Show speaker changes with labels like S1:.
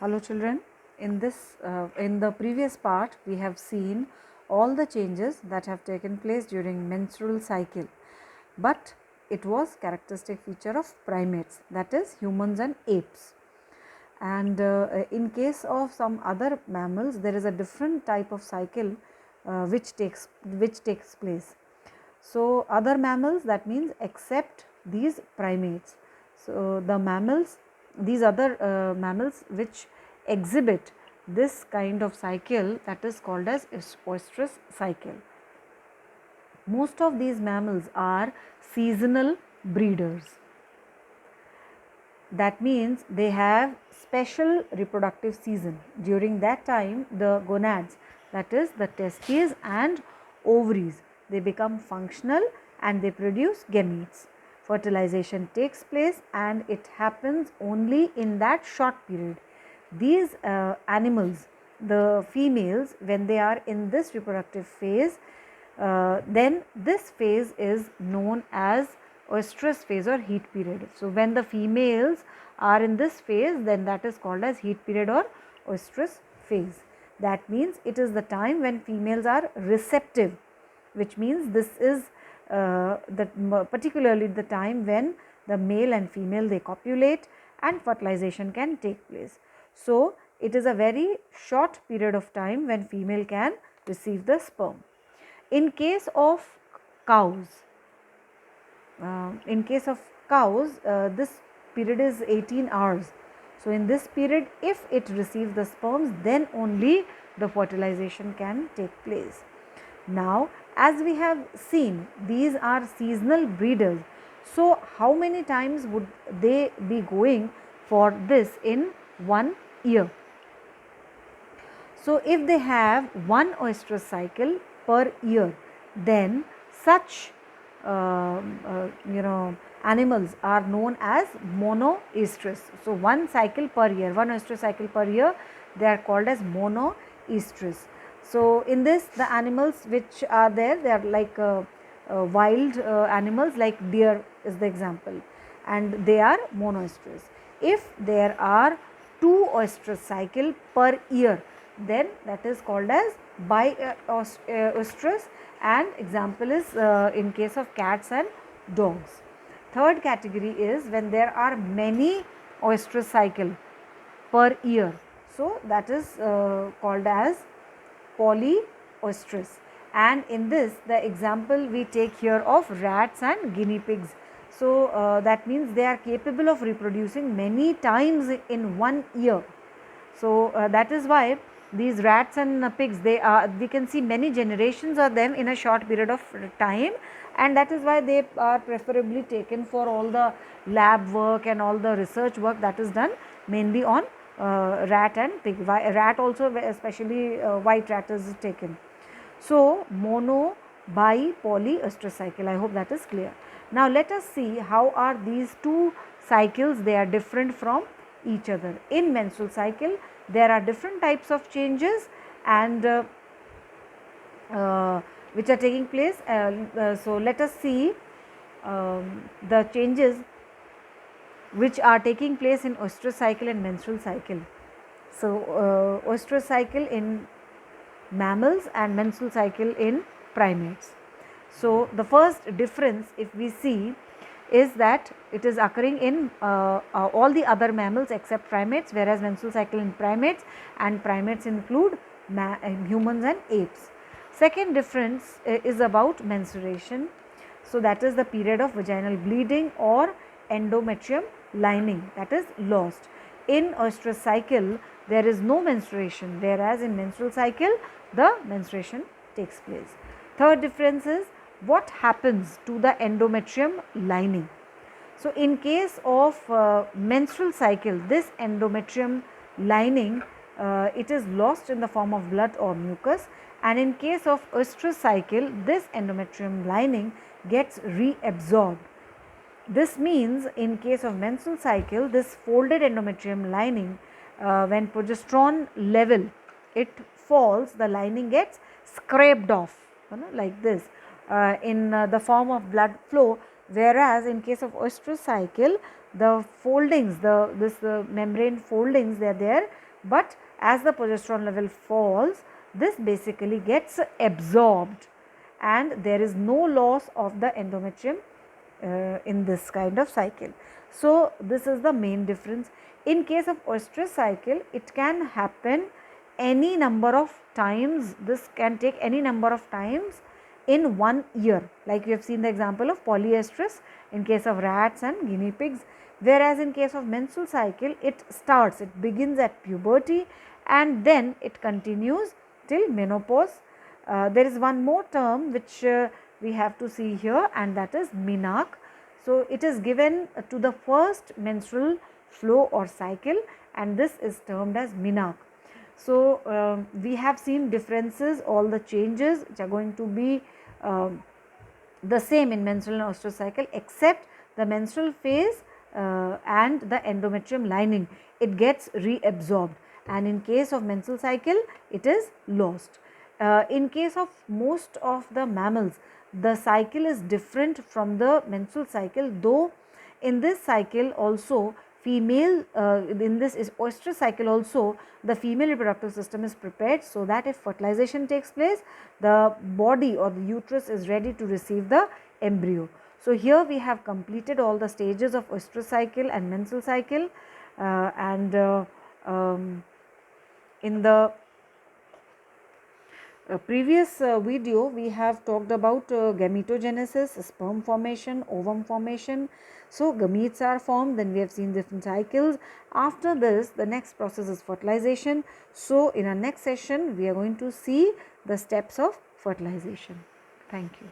S1: Hello children, in the previous part we have seen all the changes that have taken place during menstrual cycle, but it was characteristic feature of primates, that is humans and apes. And in case of some other mammals there is a different type of cycle which takes place. So other mammals, that means except these primates, so the mammals, these other mammals which exhibit this kind of cycle, that is called as oestrous cycle. Most of these mammals are seasonal breeders. That means they have special reproductive season. During that time the gonads, that is the testes and ovaries, they become functional and they produce gametes. Fertilization takes place and it happens only in that short period. These animals, the females, when they are in this reproductive phase, then this phase is known as oestrous phase or heat period. So when the females are in this phase, then that is called as heat period or oestrous phase. That means it is the time when females are receptive, which means this is particularly the time when the male and female they copulate and fertilization can take place. So it is a very short period of time when female can receive the sperm. In case of cows, this period is 18 hours. So in this period, if it receives the sperms, then only the fertilization can take place. Now, as we have seen, these are seasonal breeders. So how many times would they be going for this in 1 year? So if they have one oestrous cycle per year, then such animals are known as monoestrous. So one cycle per year, one oestrous cycle per year, they are called as monoestrous. So in this, the animals which are there, they are like wild animals, like deer is the example, and they are monoestrous. If there are two oestrous cycle per year, then that is called as bi-oestrous, and example is in case of cats and dogs. Third category is when there are many oestrous cycle per year, so that is called as polyoestrous, and in this the example we take here of rats and guinea pigs. So that means they are capable of reproducing many times in 1 year. So that is why these rats and pigs, we can see many generations of them in a short period of time, and that is why they are preferably taken for all the lab work and all the research work that is done mainly on rat and pig. Rat also, especially white rat, is taken. So mono, bi, poly, oestrous cycle. I hope that is clear. Now let us see how are these two cycles, they are different from each other. In menstrual cycle there are different types of changes and which are taking place. So let us see the changes which are taking place in oestrous cycle and menstrual cycle. So oestrous cycle in mammals and menstrual cycle in primates. So the first difference, if we see, is that it is occurring in all the other mammals except primates, whereas menstrual cycle in primates, and primates include humans and apes. Second difference is about menstruation. So that is the period of vaginal bleeding or endometrium lining that is lost. In oestrous cycle there is no menstruation, whereas in menstrual cycle the menstruation takes place. Third difference is what happens to the endometrium lining. So in case of menstrual cycle, this endometrium lining it is lost in the form of blood or mucus, and in case of oestrous cycle this endometrium lining gets reabsorbed. This means in case of menstrual cycle, this folded endometrium lining, when progesterone level it falls, the lining gets scraped off, like this, in the form of blood flow, whereas in case of oestrous cycle the foldings, the membrane foldings, they are there, but as the progesterone level falls, this basically gets absorbed and there is no loss of the endometrium in this kind of cycle. So, this is the main difference. In case of oestrous cycle, it can happen any number of times, this can take any number of times in 1 year, like we have seen the example of polyestrous in case of rats and guinea pigs, whereas in case of menstrual cycle, it begins at puberty and then it continues till menopause. There is one more term which we have to see here, and that is menarche. So, it is given to the first menstrual flow or cycle, and this is termed as menarche. So, we have seen differences, all the changes which are going to be the same in menstrual and oestrous cycle, except the menstrual phase and the endometrium lining, it gets reabsorbed, and in case of menstrual cycle it is lost. In case of most of the mammals, the cycle is different from the menstrual cycle, though in this cycle also female, in this is oestrous cycle also, the female reproductive system is prepared so that if fertilization takes place, the body or the uterus is ready to receive the embryo. So, here we have completed all the stages of oestrous cycle and menstrual cycle, in the previous video we have talked about gametogenesis, sperm formation, ovum formation. So, gametes are formed, then we have seen different cycles. After this, the next process is fertilization. So, in our next session we are going to see the steps of fertilization. Thank you.